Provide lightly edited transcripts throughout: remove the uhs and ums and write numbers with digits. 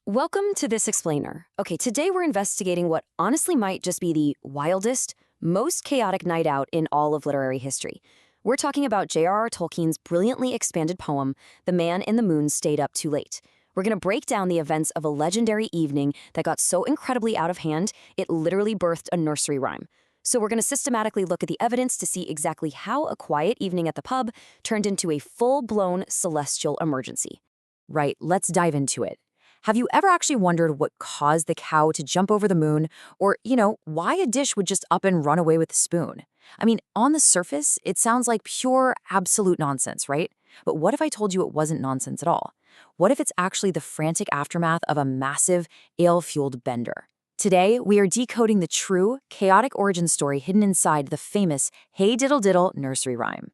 Welcome to this explainer. Okay, today we're investigating what honestly might just be the wildest, most chaotic night out in all of literary history. We're talking about J.R.R. Tolkien's brilliantly expanded poem, The Man in the Moon Stayed Up Too Late. We're going to break down the events of a legendary evening that got so incredibly out of hand, it literally birthed a nursery rhyme. So we're going to systematically look at the evidence to see exactly how a quiet evening at the pub turned into a full-blown celestial emergency. Right, let's dive into it. Have you ever actually wondered what caused the cow to jump over the moon? Or, why a dish would just up and run away with the spoon? I mean, on the surface, it sounds like pure, absolute nonsense, right? But what if I told you it wasn't nonsense at all? What if it's actually the frantic aftermath of a massive, ale-fueled bender? Today, we are decoding the true, chaotic origin story hidden inside the famous Hey Diddle Diddle nursery rhyme.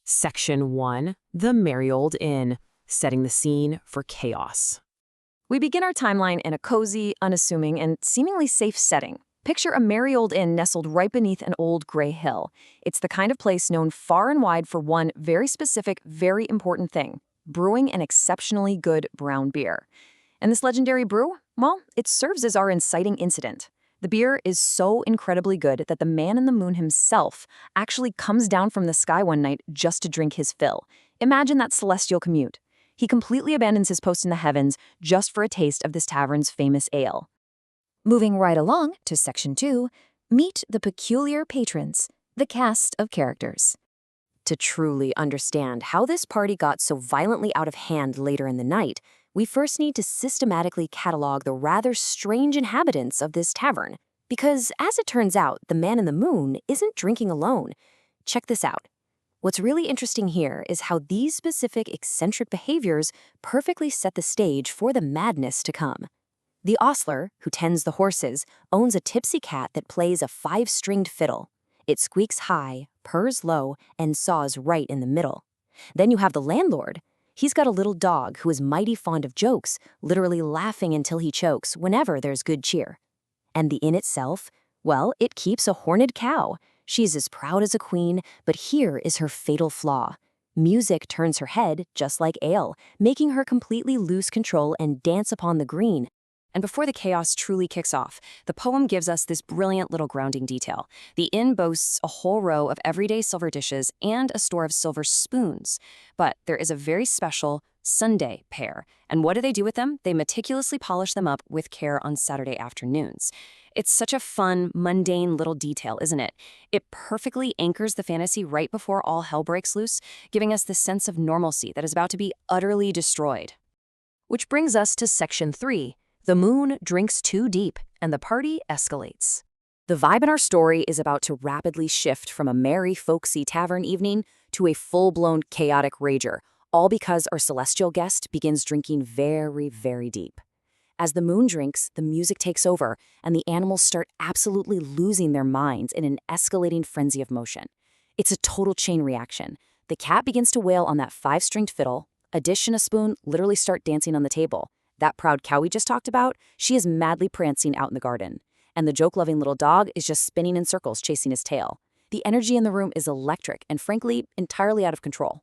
Section 1. The Merry Old Inn, setting the scene for chaos. We begin our timeline in a cozy, unassuming, and seemingly safe setting. Picture a merry old inn nestled right beneath an old gray hill. It's the kind of place known far and wide for one very specific, very important thing: brewing an exceptionally good brown beer. And this legendary brew? Well, it serves as our inciting incident. The beer is so incredibly good that the man in the moon himself actually comes down from the sky one night just to drink his fill. Imagine that celestial commute. He completely abandons his post in the heavens just for a taste of this tavern's famous ale. Moving right along to Section 2, meet the peculiar patrons, the cast of characters. To truly understand how this party got so violently out of hand later in the night, we first need to systematically catalog the rather strange inhabitants of this tavern. Because, as it turns out, the man in the moon isn't drinking alone. Check this out. What's really interesting here is how these specific eccentric behaviors perfectly set the stage for the madness to come. The ostler, who tends the horses, owns a tipsy cat that plays a 5-stringed fiddle. It squeaks high, purrs low, and saws right in the middle. Then you have the landlord. He's got a little dog who is mighty fond of jokes, literally laughing until he chokes whenever there's good cheer. And the inn itself, well, it keeps a horned cow. She's as proud as a queen, but here is her fatal flaw. Music turns her head just like ale, making her completely lose control and dance upon the green. And before the chaos truly kicks off, the poem gives us this brilliant little grounding detail. The inn boasts a whole row of everyday silver dishes and a store of silver spoons. But there is a very special Sunday pair. And what do they do with them? They meticulously polish them up with care on Saturday afternoons. It's such a fun, mundane little detail, isn't it? It perfectly anchors the fantasy right before all hell breaks loose, giving us this sense of normalcy that is about to be utterly destroyed. Which brings us to Section 3. The moon drinks too deep, and the party escalates. The vibe in our story is about to rapidly shift from a merry, folksy tavern evening to a full-blown chaotic rager, all because our celestial guest begins drinking very, very deep. As the moon drinks, the music takes over, and the animals start absolutely losing their minds in an escalating frenzy of motion. It's a total chain reaction. The cat begins to wail on that 5-stringed fiddle, a dish and a spoon literally start dancing on the table. That proud cow we just talked about, she is madly prancing out in the garden. And the joke-loving little dog is just spinning in circles chasing his tail. The energy in the room is electric and, frankly, entirely out of control.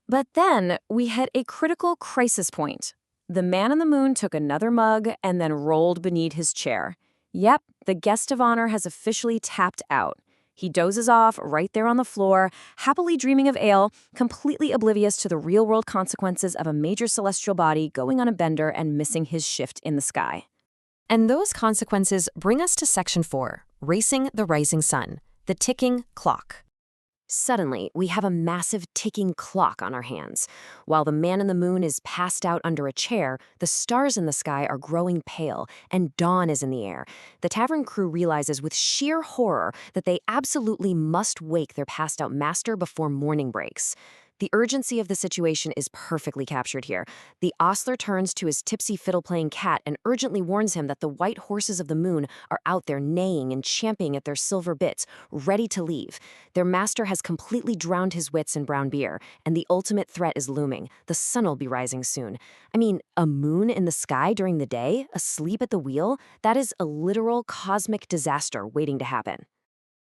But then we hit a critical crisis point. The man in the moon took another mug and then rolled beneath his chair. Yep, the guest of honor has officially tapped out. He dozes off right there on the floor, happily dreaming of ale, completely oblivious to the real-world consequences of a major celestial body going on a bender and missing his shift in the sky. And those consequences bring us to Section 4, Racing the Rising Sun, the ticking clock. Suddenly, we have a massive ticking clock on our hands. While the man in the moon is passed out under a chair, the stars in the sky are growing pale, and dawn is in the air. The tavern crew realizes with sheer horror that they absolutely must wake their passed-out master before morning breaks. The urgency of the situation is perfectly captured here. The ostler turns to his tipsy fiddle-playing cat and urgently warns him that the white horses of the moon are out there neighing and champing at their silver bits, ready to leave. Their master has completely drowned his wits in brown beer, and the ultimate threat is looming. The sun will be rising soon. I mean, a moon in the sky during the day, asleep at the wheel? That is a literal cosmic disaster waiting to happen.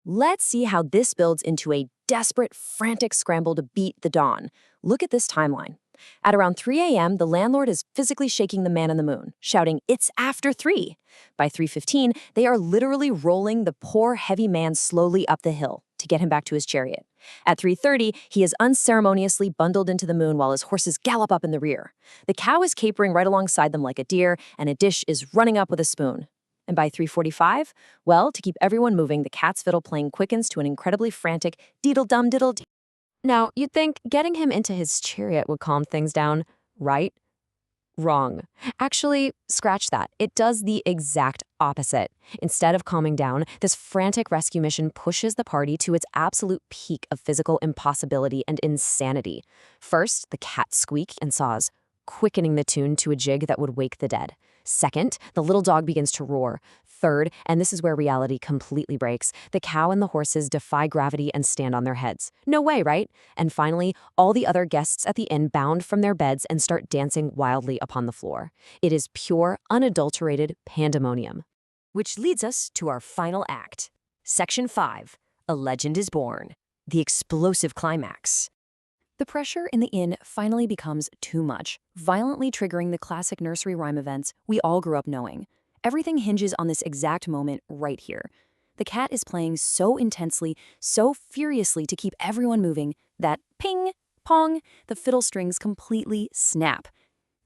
Let's see how this builds into a desperate, frantic scramble to beat the dawn. Look at this timeline. At around 3 a.m., the landlord is physically shaking the man in the moon, shouting, "It's after 3." By 3:15, they are literally rolling the poor, heavy man slowly up the hill to get him back to his chariot. At 3:30, he is unceremoniously bundled into the moon while his horses gallop up in the rear. The cow is capering right alongside them like a deer, and a dish is running up with a spoon. And by 3:45, well, to keep everyone moving, the cat's fiddle playing quickens to an incredibly frantic deedle-dum-diddle-dee. Now, you'd think getting him into his chariot would calm things down, right? Wrong. Actually, scratch that. It does the exact opposite. Instead of calming down, this frantic rescue mission pushes the party to its absolute peak of physical impossibility and insanity. First, the cat squeaks and saws, quickening the tune to a jig that would wake the dead. Second, the little dog begins to roar. Third, and this is where reality completely breaks, the cow and the horses defy gravity and stand on their heads. No way, right? And finally, all the other guests at the inn bound from their beds and start dancing wildly upon the floor. It is pure, unadulterated pandemonium. Which leads us to our final act. Section 5, A Legend is Born. The explosive climax. The pressure in the inn finally becomes too much, violently triggering the classic nursery rhyme events we all grew up knowing. Everything hinges on this exact moment right here. The cat is playing so intensely, so furiously to keep everyone moving that ping, pong, the fiddle strings completely snap.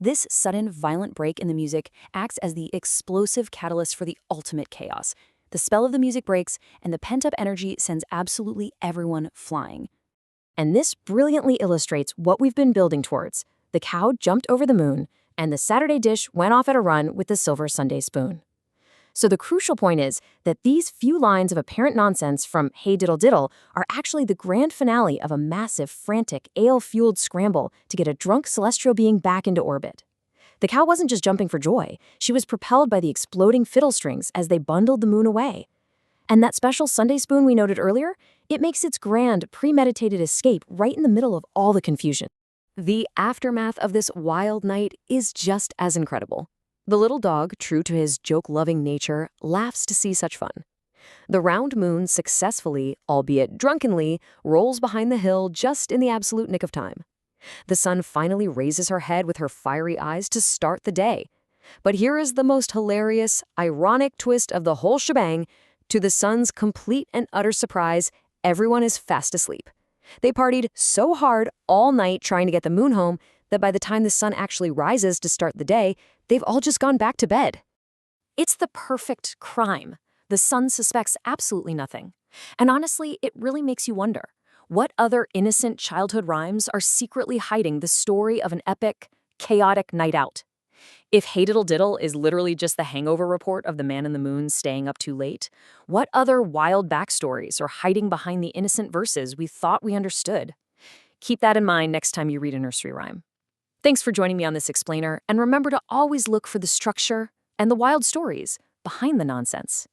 This sudden, violent break in the music acts as the explosive catalyst for the ultimate chaos. The spell of the music breaks, and the pent-up energy sends absolutely everyone flying. And this brilliantly illustrates what we've been building towards. The cow jumped over the moon, and the Saturday dish went off at a run with the silver Sunday spoon. So the crucial point is that these few lines of apparent nonsense from Hey Diddle Diddle are actually the grand finale of a massive, frantic, ale-fueled scramble to get a drunk celestial being back into orbit. The cow wasn't just jumping for joy, she was propelled by the exploding fiddle strings as they bundled the moon away. And that special Sunday spoon we noted earlier, it makes its grand, premeditated escape right in the middle of all the confusion. The aftermath of this wild night is just as incredible. The little dog, true to his joke-loving nature, laughs to see such fun. The round moon successfully, albeit drunkenly, rolls behind the hill just in the absolute nick of time. The sun finally raises her head with her fiery eyes to start the day. But here is the most hilarious, ironic twist of the whole shebang. To the sun's complete and utter surprise, everyone is fast asleep. They partied so hard all night trying to get the moon home that by the time the sun actually rises to start the day, they've all just gone back to bed. It's the perfect crime. The sun suspects absolutely nothing. And honestly, it really makes you wonder, what other innocent childhood rhymes are secretly hiding the story of an epic, chaotic night out? If Hey Diddle Diddle is literally just the hangover report of the man in the moon staying up too late, what other wild backstories are hiding behind the innocent verses we thought we understood? Keep that in mind next time you read a nursery rhyme. Thanks for joining me on this explainer, and remember to always look for the structure and the wild stories behind the nonsense.